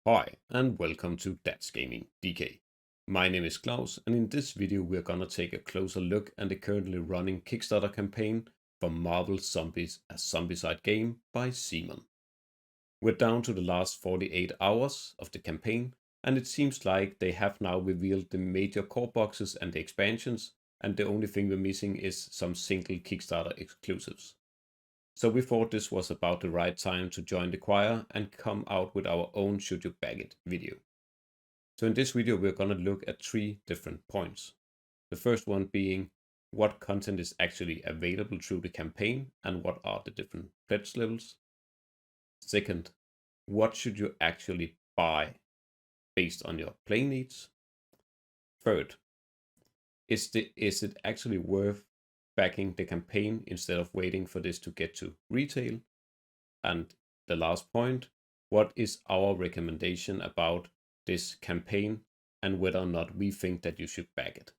Hi and welcome to That's Gaming DK. My name is Claus and in this video we're gonna take a closer look at the currently running Kickstarter campaign for Marvel Zombies: A Zombicide Game by CMON. We're down to the last 48 hours of the campaign and it seems like they have now revealed the major core boxes and the expansions, and the only thing we're missing is some single Kickstarter exclusives. So we thought this was about the right time to join the choir and come out with our own Should You Bag It video. So in this video we're going to look at 3 different points. The first one being what content is actually available through the campaign and what are the different pledge levels. Second, what should you actually buy based on your play needs. Third, is it actually worth backing the campaign instead of waiting for this to get to retail? And the last point, what is our recommendation about this campaign and whether or not we think that you should back it?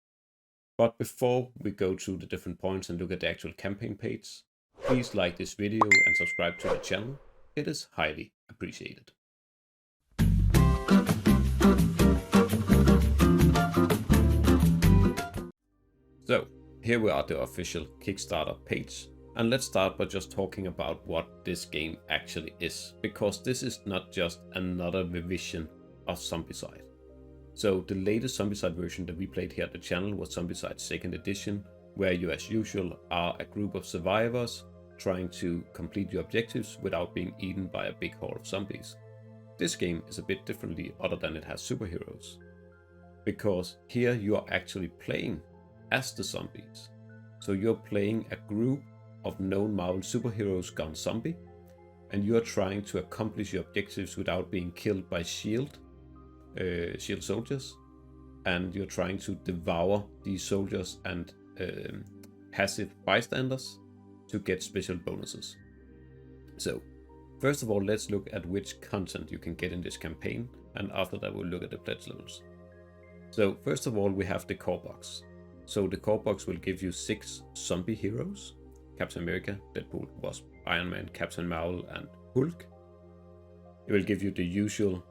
But before we go through the different points and look at the actual campaign page, please like this video and subscribe to the channel. It is highly appreciated. So here we are at the official Kickstarter page, and let's start by just talking about what this game actually is, because this is not just another revision of Zombicide. So the latest Zombicide version that we played here at the channel was Zombicide 2nd Edition, where you as usual are a group of survivors trying to complete your objectives without being eaten by a big horde of zombies. This game is a bit differently other than it has superheroes, because here you are actually playing as the zombies. So you're playing a group of known Marvel superheroes gone zombie, and you're trying to accomplish your objectives without being killed by shield soldiers, and you're trying to devour these soldiers and passive bystanders to get special bonuses. So first of all, let's look at which content you can get in this campaign, and after that we'll look at the pledge levels. So first of all, we have the core box. So the core box will give you 6 zombie heroes: Captain America, Deadpool, Wasp, Iron Man, Captain Marvel and Hulk. It will give you the usual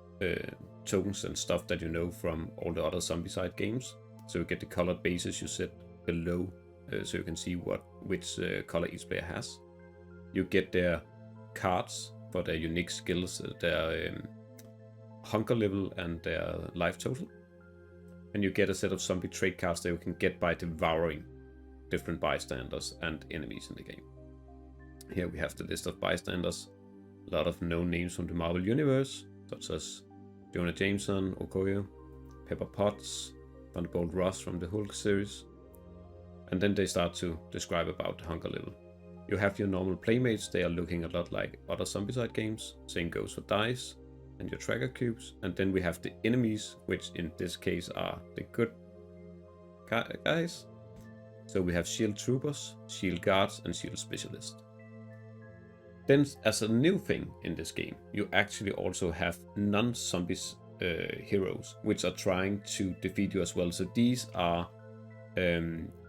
tokens and stuff that you know from all the other Zombicide games. So you get the colored bases you set below, so you can see which color each player has. You get their cards for their unique skills, their hunger level and their life total. And you get a set of zombie trait cards that you can get by devouring different bystanders and enemies in the game. Here we have the list of bystanders, a lot of known names from the Marvel Universe, such as Jonah Jameson, Okoye, Pepper Potts, Thunderbolt Ross from the Hulk series. And then they start to describe about the hunger level. You have your normal playmates, they are looking a lot like other Zombicide games, same goes for dice and your tracker cubes. And then we have the enemies, which in this case are the good guys. So we have shield troopers, shield guards and shield specialists. Then as a new thing in this game, you actually also have non-zombies heroes, which are trying to defeat you as well. So these are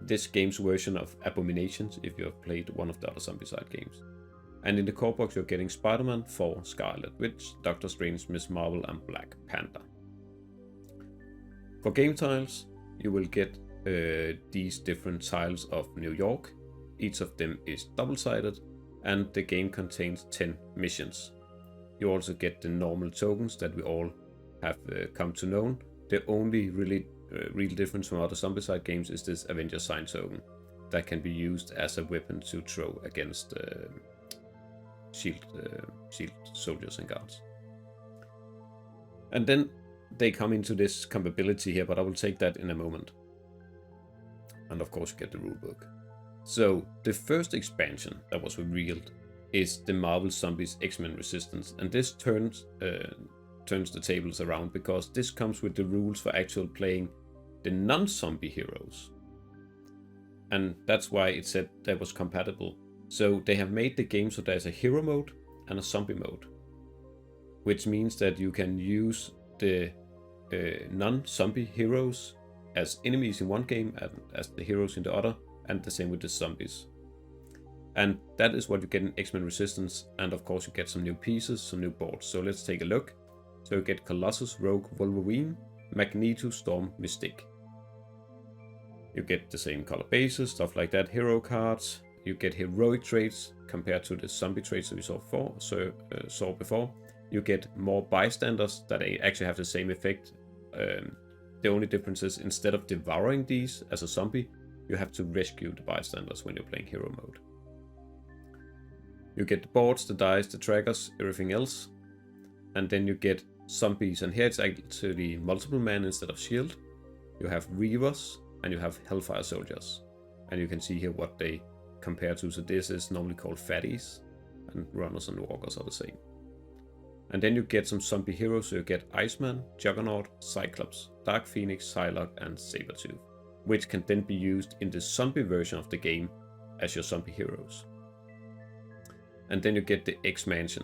this game's version of abominations if you have played one of the other Zombicide games. And in the core box you're getting Spider-Man, Thor, Scarlet Witch, Doctor Strange, Miss Marvel and Black Panther. For game tiles, you will get these different tiles of New York. Each of them is double-sided, and the game contains 10 missions. You also get the normal tokens that we all have come to know. The only real difference from other Zombicide games is this Avenger sign token that can be used as a weapon to throw against shield soldiers and guards. And then they come into this compatibility here, but I will take that in a moment. And of course you get the rulebook. So the first expansion that was revealed is the Marvel Zombies X-Men Resistance, and this turns the tables around, because this comes with the rules for actual playing the non-zombie heroes, and that's why it said that was compatible. So they have made the game so there's a hero mode and a zombie mode, which means that you can use the non-zombie heroes as enemies in one game and as the heroes in the other, and the same with the zombies. And that is what you get in X-Men Resistance, and of course you get some new pieces, some new boards. So let's take a look. So you get Colossus, Rogue, Wolverine, Magneto, Storm, Mystique. You get the same color bases, stuff like that, hero cards. You get heroic traits compared to the zombie traits that we saw before. You get more bystanders that actually have the same effect. The only difference is instead of devouring these as a zombie, you have to rescue the bystanders when you're playing hero mode. You get the boards, the dice, the trackers, everything else. And then you get zombies, and here it's actually multiple man instead of shield. You have Reavers and you have Hellfire Soldiers. And you can see here what they compare to. So this is normally called fatties, and runners and walkers are the same. And then you get some zombie heroes, so you get Iceman, Juggernaut, Cyclops, Dark Phoenix, Psylocke, and Sabretooth, which can then be used in the zombie version of the game as your zombie heroes. And then you get the X-Mansion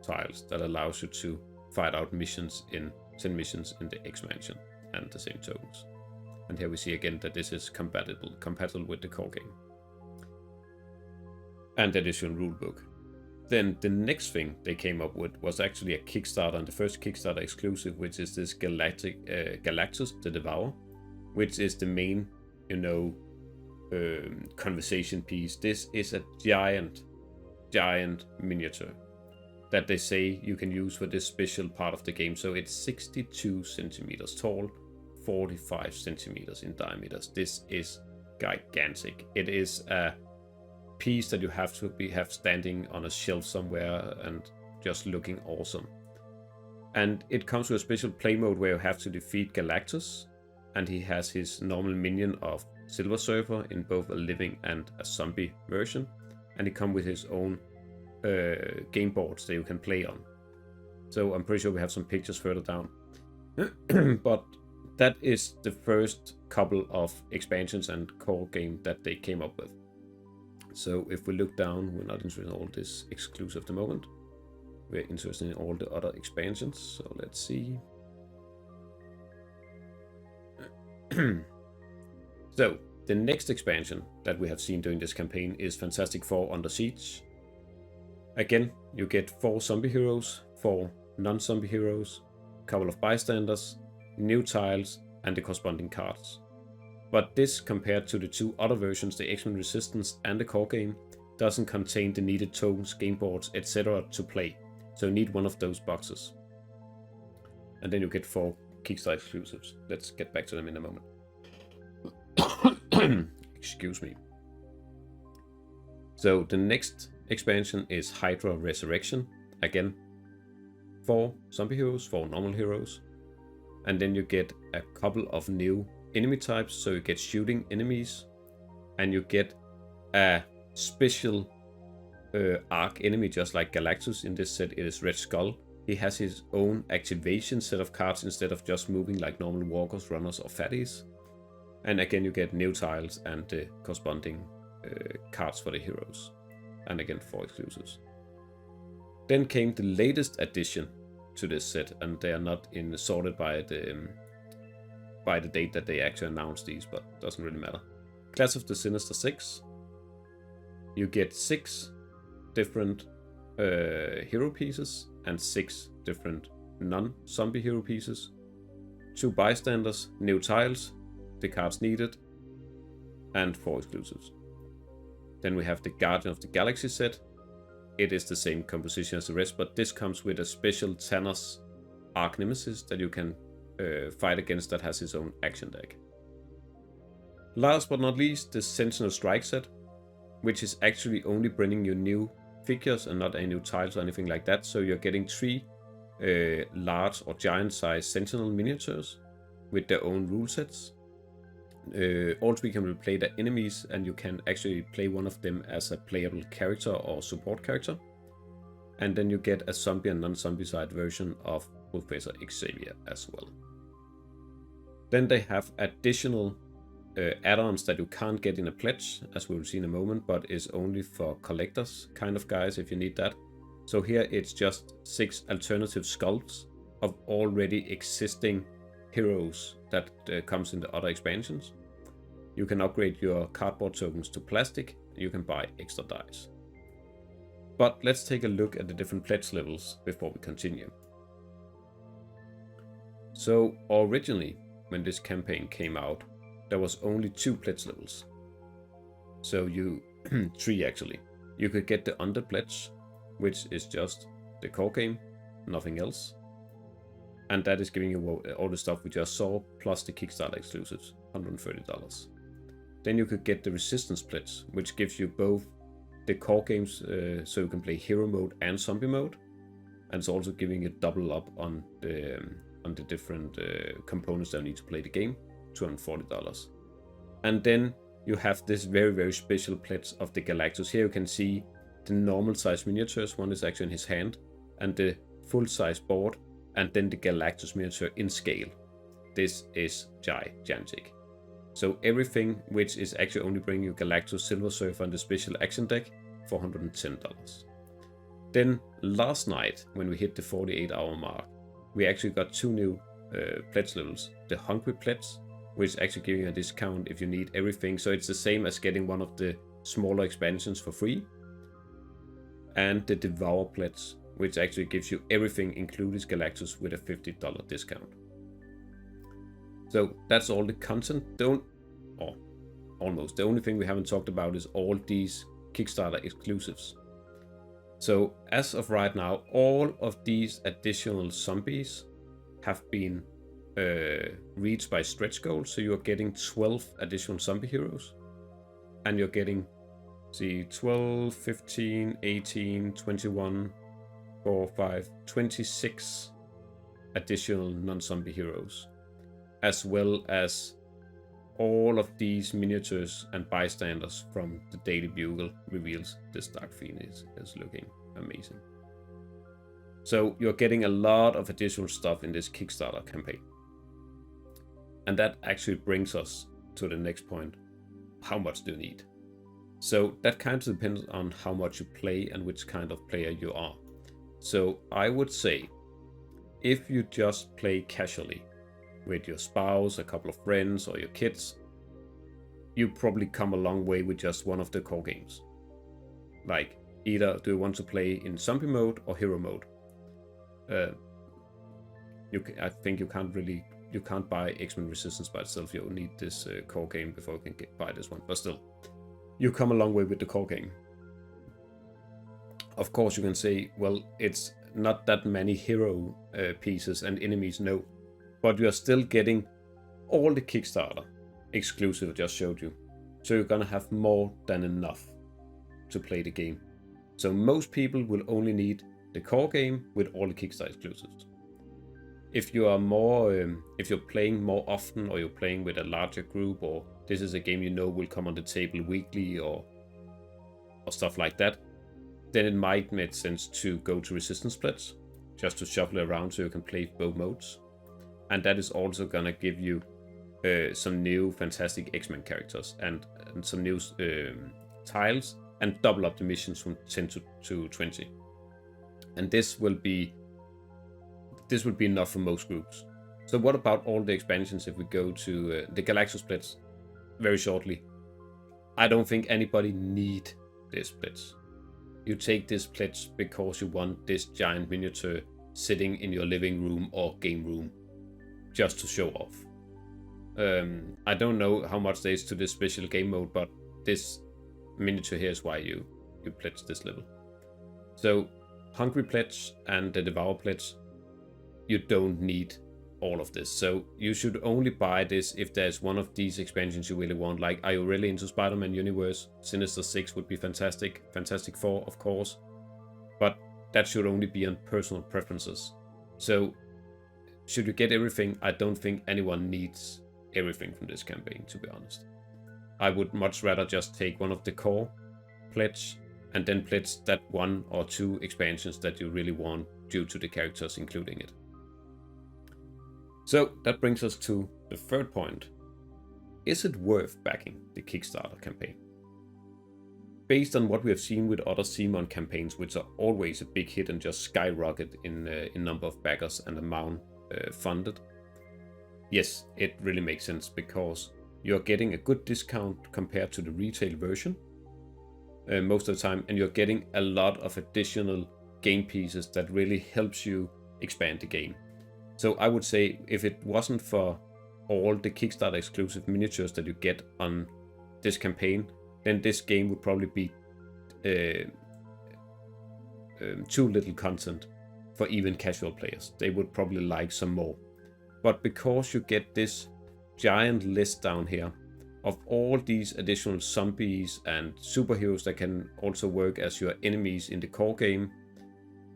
tiles that allows you to fight out missions in 10 missions in the X-Mansion and the same tokens. And here we see again that this is compatible with the core game. And that is your rulebook. Then the next thing they came up with was actually a Kickstarter, and the first Kickstarter exclusive, which is this Galactus the Devourer, which is the main, conversation piece. This is a giant miniature that they say you can use for this special part of the game. So it's 62 centimeters tall, 45 centimeters in diameter. This is gigantic. It is a piece that you have to have standing on a shelf somewhere and just looking awesome. And it comes with a special play mode where you have to defeat Galactus, and he has his normal minion of Silver Surfer in both a living and a zombie version, and he comes with his own game boards that you can play on. So I'm pretty sure we have some pictures further down. But that is the first couple of expansions and core game that they came up with. So if we look down, we're not interested in all this exclusive at the moment. We're interested in all the other expansions. So let's see. So the next expansion that we have seen during this campaign is Fantastic Four Under Siege. Again, you get 4 zombie heroes, 4 non-zombie heroes, a couple of bystanders, new tiles, and the corresponding cards. But this, compared to the 2 other versions, the X-Men Resistance and the core game, doesn't contain the needed tokens, game boards, etc. to play. So you need one of those boxes. And then you get 4 Kickstarter exclusives. Let's get back to them in a moment. Excuse me. So the next expansion is Hydra Resurrection. Again, 4 zombie heroes, 4 normal heroes. And then you get a couple of new enemy types, so you get shooting enemies, and you get a special arc enemy, just like Galactus. In this set, it is Red Skull. He has his own activation set of cards instead of just moving like normal walkers, runners, or fatties. And again, you get new tiles and the corresponding cards for the heroes. And again, 4 exclusives. Then came the latest addition to this set, and they are not sorted by the date that they actually announced these, but doesn't really matter. Class of the Sinister Six. You get 6 different hero pieces and 6 different non-zombie hero pieces. 2 bystanders, new tiles, the cards needed, and 4 exclusives. Then we have the Guardian of the Galaxy set. It is the same composition as the rest, but this comes with a special Thanos Arch Nemesis that you can fight against, that has his own action deck. Last but not least, the Sentinel Strike set, which is actually only bringing you new figures and not any new tiles or anything like that. So you're getting 3 large or giant size Sentinel miniatures with their own rule sets. All 3 can replay their enemies, and you can actually play one of them as a playable character or support character. And then you get a zombie and non-zombicide version of Professor Xavier as well. Then they have additional add-ons that you can't get in a pledge, as we will see in a moment, but is only for collectors kind of guys if you need that. So here it's just 6 alternative sculpts of already existing heroes that comes in the other expansions. You can upgrade your cardboard tokens to plastic. You can buy extra dice. But let's take a look at the different pledge levels before we continue. So originally, when this campaign came out, there was only 2 pledge levels. So you, 3 actually. You could get the Undead pledge, which is just the core game, nothing else. And that is giving you all the stuff we just saw, plus the Kickstarter exclusives, $130. Then you could get the Resistance pledge, which gives you both the core games, so you can play hero mode and zombie mode. And it's also giving you double up on the different components that you need to play the game, $240. And then you have this very, very special pledge of the Galactus. Here you can see the normal size miniatures. One is actually in his hand, and the full size board, and then the Galactus miniature in scale. This is gigantic. So everything which is actually only bringing you Galactus, Silver Surfer, and the special action deck for $110. Then last night, when we hit the 48-hour mark, we actually got 2 new pledge levels. The Hungry pledge, which is actually giving you a discount if you need everything. So it's the same as getting one of the smaller expansions for free. And the Devour pledge, which actually gives you everything included Galactus with a $50 discount. So that's all the content. Almost. The only thing we haven't talked about is all these Kickstarter exclusives. So as of right now, all of these additional zombies have been reached by stretch goals. So you're getting 12 additional zombie heroes. And you're getting, 12, 15, 18, 21, 4, 5, 26 additional non-zombie heroes. As well as all of these miniatures and bystanders from the Daily Bugle reveals this Dark Phoenix is looking amazing. So you're getting a lot of additional stuff in this Kickstarter campaign. And that actually brings us to the next point. How much do you need? So that kind of depends on how much you play and which kind of player you are. So I would say, if you just play casually with your spouse, a couple of friends, or your kids, you probably come a long way with just one of the core games. Like, either do you want to play in zombie mode or hero mode? I think you can't buy X-Men Resistance by itself. You'll need this core game before you can buy this one. But still, you come a long way with the core game. Of course, you can say, well, it's not that many hero pieces and enemies, no. But you are still getting all the Kickstarter exclusive I just showed you. So you're gonna have more than enough to play the game. So most people will only need the core game with all the Kickstarter exclusives. If you are if you're playing more often, or you're playing with a larger group, or this is a game you know will come on the table weekly or stuff like that, then it might make sense to go to Resistance Pledge, just to shuffle around so you can play both modes. And that is also gonna give you some new fantastic X-Men characters and some new tiles, and double up the missions from 10 to 20. And this will be enough for most groups. So what about all the expansions if we go to the Galactus Pledge very shortly? I don't think anybody need this pledge. You take this pledge because you want this giant miniature sitting in your living room or game room just to show off. I don't know how much there is to this special game mode, but this miniature here is why you pledge this level. So Hungry Pledge and the Devour Pledge, you don't need all of this. So you should only buy this if there's one of these expansions you really want. Like, are you really into Spider-Man universe? Sinister 6 would be fantastic. Fantastic 4, of course. But that should only be on personal preferences. So should you get everything? I don't think anyone needs everything from this campaign, to be honest. I would much rather just take one of the core pledge and then pledge that 1 or 2 expansions that you really want due to the characters including it. So that brings us to the third point. Is it worth backing the Kickstarter campaign? Based on what we have seen with other CMON campaigns, which are always a big hit and just skyrocket in number of backers and amount funded, yes, it really makes sense because you're getting a good discount compared to the retail version most of the time, and you're getting a lot of additional game pieces that really helps you expand the game. So I would say if it wasn't for all the Kickstarter exclusive miniatures that you get on this campaign, then this game would probably be too little content for even casual players. They would probably like some more. But because you get this giant list down here of all these additional zombies and superheroes that can also work as your enemies in the core game,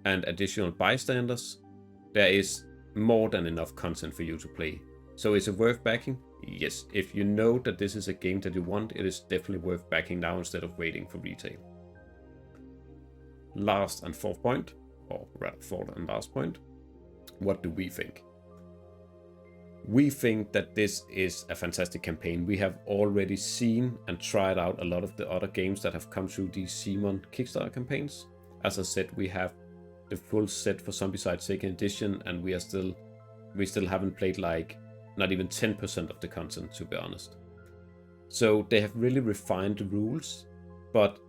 and additional bystanders, there is more than enough content for you to play. So is it worth backing? Yes. If you know that this is a game that you want, it is definitely worth backing now instead of waiting for retail. Last and fourth point, or rather fourth and last point, what do we think? We think that this is a fantastic campaign. We have already seen and tried out a lot of the other games that have come through these CMON Kickstarter campaigns. As I said, we have the full set for Zombicide 2nd edition, and we still haven't played like not even 10% of the content, to be honest. So they have really refined the rules, but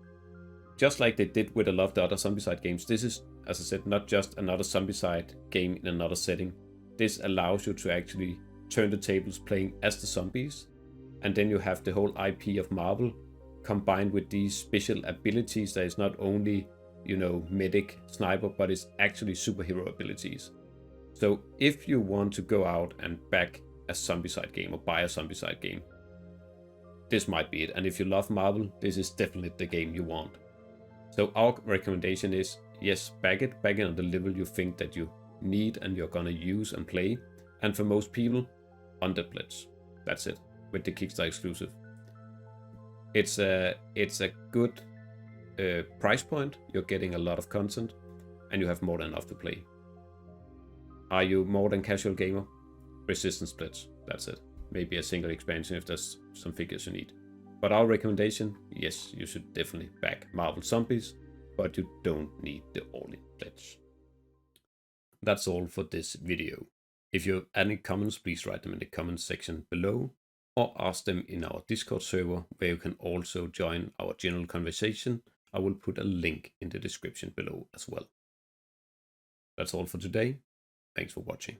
just like they did with a lot of the other Zombicide games, this is, as I said, not just another Zombicide game in another setting. This allows you to actually turn the tables playing as the zombies, and then you have the whole IP of Marvel combined with these special abilities that is not only, you know, medic, sniper, but it's actually superhero abilities. So if you want to go out and back a Zombicide game or buy a Zombicide game, this might be it. And if you love Marvel, this is definitely the game you want. So our recommendation is, yes, back it on the level you think that you need and you're gonna use and play. And for most people, on the pledge. That's it, with the Kickstarter exclusive. It's a good price point. You're getting a lot of content and you have more than enough to play. Are you more than casual gamer? Resistance pledge, that's it. Maybe a single expansion if there's some figures you need. But our recommendation, yes, you should definitely back Marvel Zombies, but you don't need the all-in pledge. That's all for this video. If you have any comments, please write them in the comments section below, or ask them in our Discord server, where you can also join our general conversation. I will put a link in the description below as well. That's all for today. Thanks for watching.